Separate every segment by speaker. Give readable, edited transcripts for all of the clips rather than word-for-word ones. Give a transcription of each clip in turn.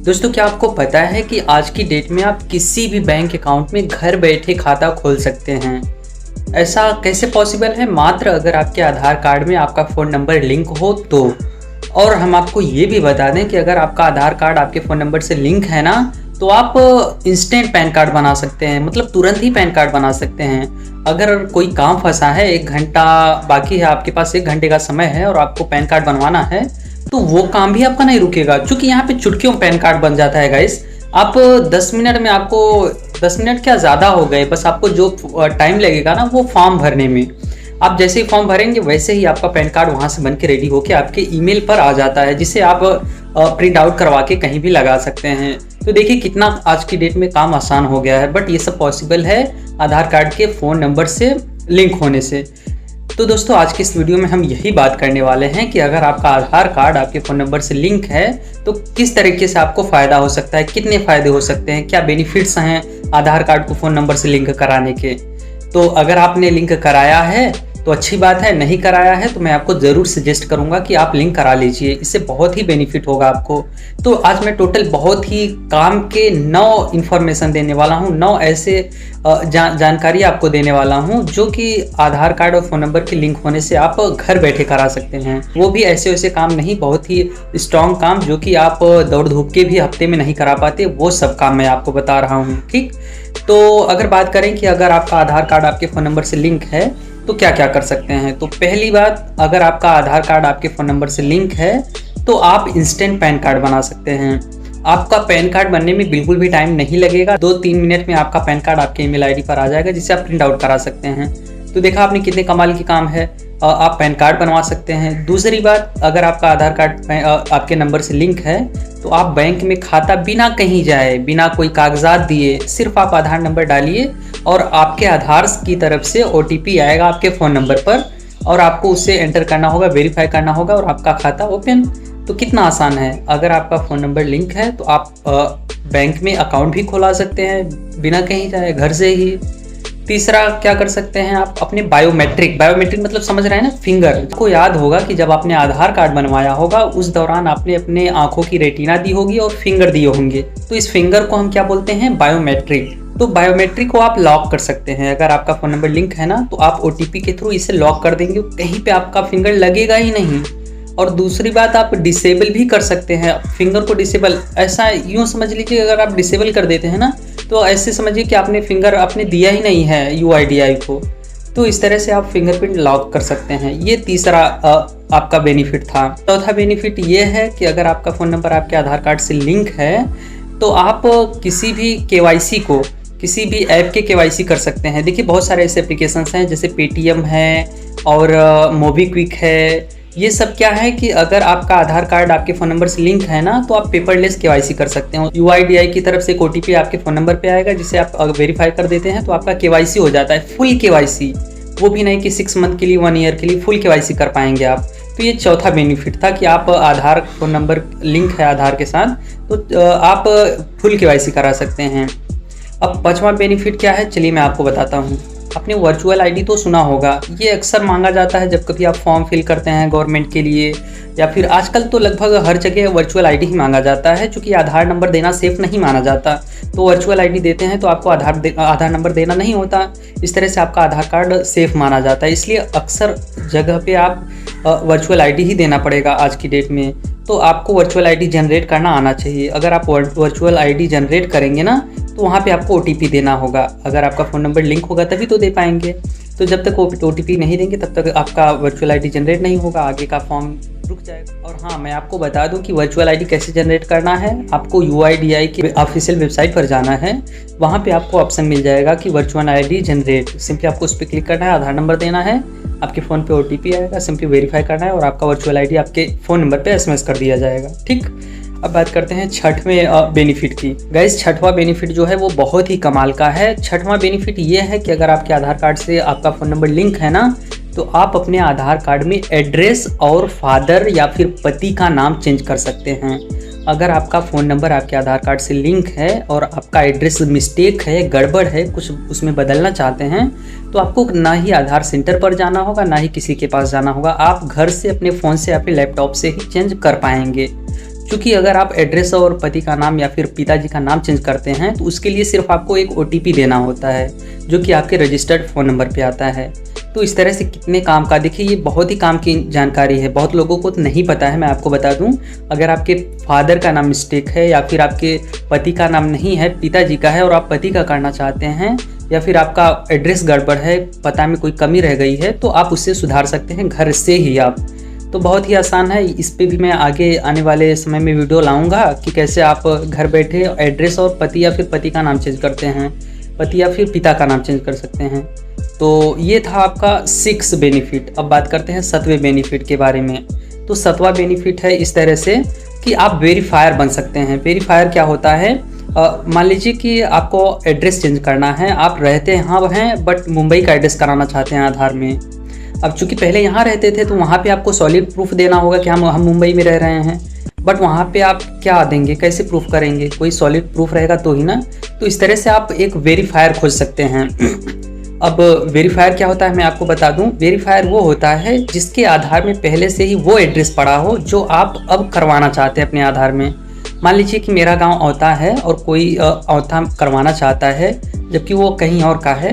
Speaker 1: दोस्तों, क्या आपको पता है कि आज की डेट में आप किसी भी बैंक अकाउंट में घर बैठे खाता खोल सकते हैं। ऐसा कैसे पॉसिबल है? मात्र अगर आपके आधार कार्ड में आपका फ़ोन नंबर लिंक हो तो। और हम आपको ये भी बता दें कि अगर आपका आधार कार्ड आपके फ़ोन नंबर से लिंक है ना, तो आप इंस्टेंट पैन कार्ड बना सकते हैं, मतलब तुरंत ही पैन कार्ड बना सकते हैं। अगर कोई काम फंसा है, 1 घंटा बाकी है, आपके पास 1 घंटे का समय है और आपको पैन कार्ड बनवाना है, तो वो काम भी आपका नहीं रुकेगा, क्योंकि यहाँ पे चुटकियों पैन कार्ड बन जाता है गाइस। आप 10 मिनट में, आपको 10 मिनट क्या ज़्यादा हो गए, बस आपको जो टाइम लगेगा ना वो फॉर्म भरने में, आप जैसे ही फॉर्म भरेंगे वैसे ही आपका पैन कार्ड वहाँ से बन के रेडी होके आपके ईमेल पर आ जाता है, जिसे आप प्रिंट आउट करवा के कहीं भी लगा सकते हैं। तो देखिए कितना आज की डेट में काम आसान हो गया है, बट ये सब पॉसिबल है आधार कार्ड के फ़ोन नंबर से लिंक होने से। तो दोस्तों, आज की इस वीडियो में हम यही बात करने वाले हैं कि अगर आपका आधार कार्ड आपके फ़ोन नंबर से लिंक है तो किस तरीके से आपको फ़ायदा हो सकता है, कितने फ़ायदे हो सकते हैं, क्या बेनिफिट्स हैं आधार कार्ड को फ़ोन नंबर से लिंक कराने के। तो अगर आपने लिंक कराया है तो अच्छी बात है, नहीं कराया है तो मैं आपको ज़रूर सजेस्ट करूंगा कि आप लिंक करा लीजिए, इससे बहुत ही बेनिफिट होगा आपको। तो आज मैं टोटल बहुत ही काम के 9 इन्फॉर्मेशन देने वाला हूं, 9 ऐसे जानकारी आपको देने वाला हूं जो कि आधार कार्ड और फ़ोन नंबर के लिंक होने से आप घर बैठे करा सकते हैं। वो भी ऐसे वैसे काम नहीं, बहुत ही स्ट्रॉन्ग काम जो कि आप दौड़ धूप के भी हफ्ते में नहीं करा पाते, वो सब काम मैं आपको बता रहा हूँ। ठीक, तो अगर बात करें कि अगर आपका आधार कार्ड आपके फ़ोन नंबर से लिंक है तो क्या क्या कर सकते हैं। तो पहली बात, अगर आपका आधार कार्ड आपके फ़ोन नंबर से लिंक है तो आप इंस्टेंट पैन कार्ड बना सकते हैं। आपका पैन कार्ड बनने में बिल्कुल भी टाइम नहीं लगेगा, 2-3 मिनट में आपका पैन कार्ड आपके ईमेल आईडी पर आ जाएगा, जिसे आप प्रिंट आउट करा सकते हैं। तो देखा आपने कितने कमाल की काम है, आप पैन कार्ड बनवा सकते हैं। दूसरी बात, अगर आपका आधार कार्ड आपके नंबर से लिंक है तो आप बैंक में खाता बिना कहीं जाए, बिना कोई कागजात दिए, सिर्फ आप आधार नंबर डालिए और आपके आधार की तरफ से OTP आएगा आपके फ़ोन नंबर पर और आपको उसे एंटर करना होगा, वेरीफाई करना होगा और आपका खाता ओपन। तो कितना आसान है। अगर आपका फ़ोन नंबर लिंक है तो आप बैंक में अकाउंट भी खुला सकते हैं बिना कहीं जाए, घर से ही। तीसरा क्या कर सकते हैं, आप अपने बायोमेट्रिक मतलब समझ रहे हैं ना, फिंगर को याद होगा कि जब आपने आधार कार्ड बनवाया होगा उस दौरान आपने अपने आंखों की रेटिना दी होगी और फिंगर दिए होंगे, तो इस फिंगर को हम क्या बोलते हैं, बायोमेट्रिक। तो बायोमेट्रिक को आप लॉक कर सकते हैं। अगर आपका फ़ोन नंबर लिंक है ना तो आप OTP के थ्रू इसे लॉक कर देंगे, कहीं पे आपका फिंगर लगेगा ही नहीं। और दूसरी बात, आप डिसेबल भी कर सकते हैं फिंगर को। डिसेबल ऐसा यूँ समझ लीजिए, अगर आप डिसेबल कर देते हैं ना तो ऐसे समझिए कि आपने फिंगर आपने दिया ही नहीं है UIDI को। तो इस तरह से आप फिंगरप्रिंट लॉक कर सकते हैं। ये तीसरा आपका बेनिफिट था। चौथा बेनिफिट ये है कि अगर आपका फ़ोन नंबर आपके आधार कार्ड से लिंक है तो आप किसी भी KYC को, किसी भी ऐप के KYC कर सकते हैं। देखिए बहुत सारे ऐसे एप्लीकेशंस हैं, जैसे पेटीएम है और मोबीक्विक है। ये सब क्या है कि अगर आपका आधार कार्ड आपके फ़ोन नंबर से लिंक है ना तो आप पेपरलेस KYC कर सकते हैं। UIDI की तरफ से एक OTP आपके फ़ोन नंबर पे आएगा, जिसे आप वेरीफाई कर देते हैं तो आपका KYC हो जाता है, फुल KYC। वो भी नहीं कि 6 मंथ के लिए, 1 ईयर के लिए, फुल KYC कर पाएंगे आप। तो ये चौथा बेनिफिट था कि आप आधार फ़ोन नंबर लिंक है आधार के साथ तो आप फुल KYC करा सकते हैं। अब 5वां बेनिफिट क्या है, चलिए मैं आपको बताता हूँ। आपने वर्चुअल आईडी तो सुना होगा, ये अक्सर मांगा जाता है जब कभी आप फॉर्म फिल करते हैं गवर्नमेंट के लिए, या फिर आजकल तो लगभग हर जगह वर्चुअल आईडी ही मांगा जाता है, क्योंकि आधार नंबर देना सेफ नहीं माना जाता। तो वर्चुअल आईडी देते हैं तो आपको आधार नंबर देना नहीं होता, इस तरह से आपका आधार कार्ड सेफ माना जाता है। इसलिए अक्सर जगह पे आप वर्चुअल आईडी ही देना पड़ेगा आज की डेट में। तो आपको वर्चुअल आईडी जनरेट करना आना चाहिए। अगर आप वर्चुअल आईडी जनरेट करेंगे ना तो वहाँ पे आपको OTP देना होगा। अगर आपका फ़ोन नंबर लिंक होगा तभी तो दे पाएंगे। तो जब तक OTP नहीं देंगे तब तक आपका वर्चुअल आईडी जनरेट नहीं होगा, आगे का फॉर्म रुक जाएगा। और हाँ, मैं आपको बता दूं कि वर्चुअल आईडी कैसे जनरेट करना है। आपको UIDI की ऑफिशियल वेबसाइट पर जाना है, वहाँ पे आपको ऑप्शन मिल जाएगा कि वर्चुअल आईडी जनरेट। सिंपली आपको उस पर क्लिक करना है, आधार नंबर देना है, आपके फ़ोन पे OTP आएगा, सिंपली वेरीफाई करना है और आपका वर्चुअल आईडी आपके फ़ोन नंबर पे SMS कर दिया जाएगा। ठीक, अब बात करते हैं 6वें बेनिफिट की। गाइस, 6वां बेनिफिट जो है वो बहुत ही कमाल का है। 6वां बेनिफिट ये है कि अगर आपके आधार कार्ड से आपका फ़ोन नंबर लिंक है ना तो आप अपने आधार कार्ड में एड्रेस और फादर या फिर पति का नाम चेंज कर सकते हैं। अगर आपका फ़ोन नंबर आपके आधार कार्ड से लिंक है और आपका एड्रेस मिस्टेक है, गड़बड़ है, कुछ उसमें बदलना चाहते हैं, तो आपको ना ही आधार सेंटर पर जाना होगा, ना ही किसी के पास जाना होगा। आप घर से अपने फ़ोन से या फिर लैपटॉप से ही चेंज कर पाएंगे। क्योंकि अगर आप एड्रेस और पति का नाम या फिर पिताजी का नाम चेंज करते हैं तो उसके लिए सिर्फ आपको एक OTP देना होता है, जो कि आपके रजिस्टर्ड फ़ोन नंबर पे आता है। तो इस तरह से कितने काम का, देखिए ये बहुत ही काम की जानकारी है, बहुत लोगों को तो नहीं पता है। मैं आपको बता दूं, अगर आपके फादर का नाम मिस्टेक है या फिर आपके पति का नाम नहीं है, पिताजी का है और आप पति का करना चाहते हैं, या फिर आपका एड्रेस गड़बड़ है, पता में कोई कमी रह गई है, तो आप उससे सुधार सकते हैं घर से ही आप। तो बहुत ही आसान है। इस पे भी मैं आगे आने वाले समय में वीडियो लाऊंगा कि कैसे आप घर बैठे एड्रेस और पति या फिर पति का नाम चेंज करते हैं, पति या फिर पिता का नाम चेंज कर सकते हैं। तो ये था आपका 6 बेनिफिट। अब बात करते हैं 7वें बेनिफिट के बारे में। तो 7वां बेनिफिट है इस तरह से कि आप वेरीफायर बन सकते हैं। वेरीफायर क्या होता है? मान लीजिए कि आपको एड्रेस चेंज करना है, आप रहते यहाँ हैं बट मुंबई का एड्रेस कराना चाहते हैं आधार में। अब चूंकि पहले यहाँ रहते थे तो वहाँ पे आपको सॉलिड प्रूफ देना होगा कि हम मुंबई में रह रहे हैं, बट वहाँ पे आप क्या देंगे, कैसे प्रूफ करेंगे? कोई सॉलिड प्रूफ रहेगा तो ही ना। तो इस तरह से आप एक वेरीफायर खोज सकते हैं। अब वेरीफायर क्या होता है मैं आपको बता दूं। वेरीफायर वो होता है जिसके आधार में पहले से ही वो एड्रेस पड़ा हो जो आप अब करवाना चाहते हैं अपने आधार में। मान लीजिए कि मेरा गांव औता है और कोई औता करवाना चाहता है जबकि वो कहीं और का है,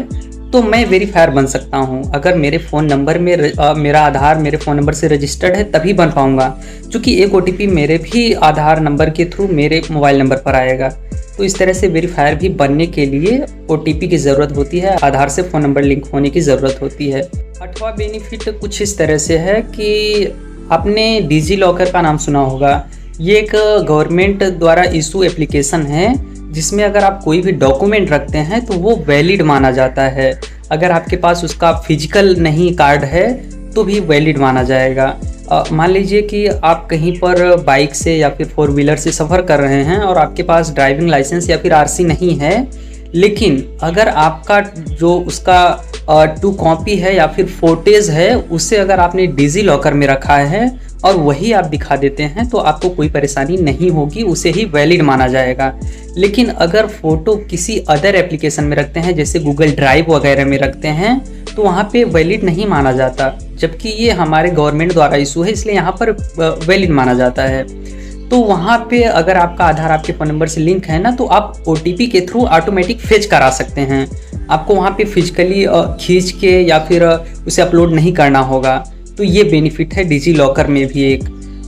Speaker 1: तो मैं वेरीफायर बन सकता हूं। अगर मेरे फ़ोन नंबर में मेरा आधार मेरे फ़ोन नंबर से रजिस्टर्ड है तभी बन पाऊंगा, क्योंकि एक OTP मेरे भी आधार नंबर के थ्रू मेरे मोबाइल नंबर पर आएगा। तो इस तरह से वेरीफायर भी बनने के लिए OTP की ज़रूरत होती है, आधार से फ़ोन नंबर लिंक होने की ज़रूरत होती है। 8वां बेनिफिट कुछ इस तरह से है कि आपने डिजी लॉकर का नाम सुना होगा। ये एक गवर्नमेंट द्वारा इशू एप्लीकेशन है जिसमें अगर आप कोई भी डॉक्यूमेंट रखते हैं तो वो वैलिड माना जाता है। अगर आपके पास उसका फिजिकल नहीं कार्ड है तो भी वैलिड माना जाएगा। मान लीजिए कि आप कहीं पर बाइक से या फिर 4 व्हीलर से सफ़र कर रहे हैं और आपके पास ड्राइविंग लाइसेंस या फिर RC नहीं है, लेकिन अगर आपका जो उसका 2 कॉपी है या फिर फोटेज है उसे अगर आपने डिजी लॉकर में रखा है और वही आप दिखा देते हैं तो आपको कोई परेशानी नहीं होगी, उसे ही वैलिड माना जाएगा। लेकिन अगर फ़ोटो किसी अदर एप्लीकेशन में रखते हैं जैसे गूगल ड्राइव वगैरह में रखते हैं तो वहाँ पे वैलिड नहीं माना जाता, जबकि ये हमारे गवर्नमेंट द्वारा इशू है इसलिए यहाँ पर वैलिड माना जाता है। तो वहाँ पे अगर आपका आधार आपके फ़ोन नंबर से लिंक है ना, तो आप OTP के थ्रू ऑटोमेटिक फेच करा सकते हैं। आपको वहाँ पे फिजिकली खींच के या फिर उसे अपलोड नहीं करना होगा। तो ये बेनिफिट है डिजी लॉकर में भी एक।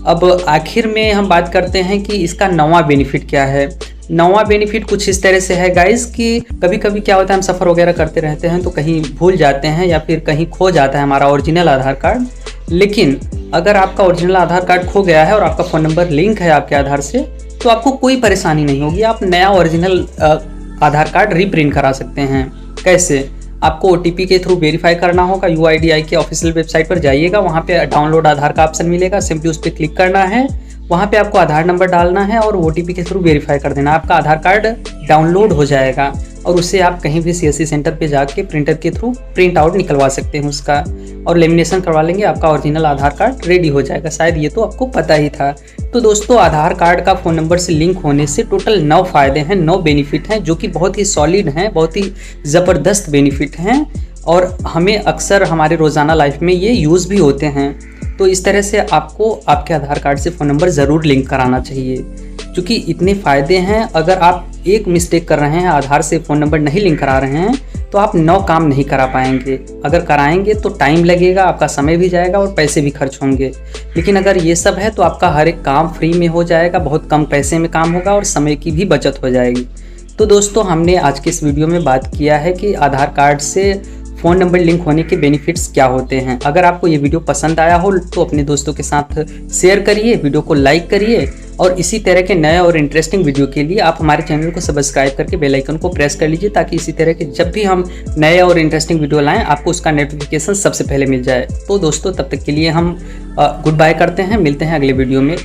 Speaker 1: अब आखिर में हम बात करते हैं कि इसका 9वां बेनिफिट क्या है। 9वां बेनिफिट कुछ इस तरह से है गाइस कि कभी कभी क्या होता है, हम सफ़र वगैरह करते रहते हैं तो कहीं भूल जाते हैं या फिर कहीं खो जाता है हमारा ओरिजिनल आधार कार्ड। लेकिन अगर आपका ओरिजिनल आधार कार्ड खो गया है और आपका फ़ोन नंबर लिंक है आपके आधार से, तो आपको कोई परेशानी नहीं होगी। आप नया ओरिजिनल आधार कार्ड रीप्रिंट करा सकते हैं। कैसे? आपको OTP के थ्रू वेरीफाई करना होगा। UIDAI के ऑफिशियल वेबसाइट पर जाइएगा, वहाँ पे डाउनलोड आधार का ऑप्शन मिलेगा, सिंपली उस पर क्लिक करना है। वहाँ पे आपको आधार नंबर डालना है और OTP के थ्रू वेरीफाई कर देना। आपका आधार कार्ड डाउनलोड हो जाएगा और उससे आप कहीं भी CSC सेंटर पे जाके प्रिंटर के थ्रू प्रिंट आउट निकलवा सकते हैं उसका, और लेमिनेशन करवा लेंगे, आपका ओरिजिनल आधार कार्ड रेडी हो जाएगा। शायद ये तो आपको पता ही था। तो दोस्तों, आधार कार्ड का फ़ोन नंबर से लिंक होने से टोटल 9 फ़ायदे हैं, 9 बेनिफिट हैं, जो कि बहुत ही सॉलिड हैं, बहुत ही ज़बरदस्त बेनिफिट हैं और हमें अक्सर हमारे रोज़ाना लाइफ में ये यूज़ भी होते हैं। तो इस तरह से आपको आपके आधार कार्ड से फ़ोन नंबर ज़रूर लिंक कराना चाहिए, क्योंकि इतने फ़ायदे हैं। अगर आप एक मिस्टेक कर रहे हैं, आधार से फ़ोन नंबर नहीं लिंक करा रहे हैं, तो आप 9 काम नहीं करा पाएंगे। अगर कराएंगे तो टाइम लगेगा, आपका समय भी जाएगा और पैसे भी खर्च होंगे। लेकिन अगर ये सब है तो आपका हर एक काम फ्री में हो जाएगा, बहुत कम पैसे में काम होगा और समय की भी बचत हो जाएगी। तो दोस्तों, हमने आज के इस वीडियो में बात किया है कि आधार कार्ड से फ़ोन नंबर लिंक होने के बेनिफिट्स क्या होते हैं। अगर आपको ये वीडियो पसंद आया हो तो अपने दोस्तों के साथ शेयर करिए, वीडियो को लाइक करिए और इसी तरह के नए और इंटरेस्टिंग वीडियो के लिए आप हमारे चैनल को सब्सक्राइब करके बेल आइकन को प्रेस कर लीजिए, ताकि इसी तरह के जब भी हम नए और इंटरेस्टिंग वीडियो लाएं आपको उसका नोटिफिकेशन सबसे पहले मिल जाए। तो दोस्तों, तब तक के लिए हम गुड बाय करते हैं, मिलते हैं अगले वीडियो में।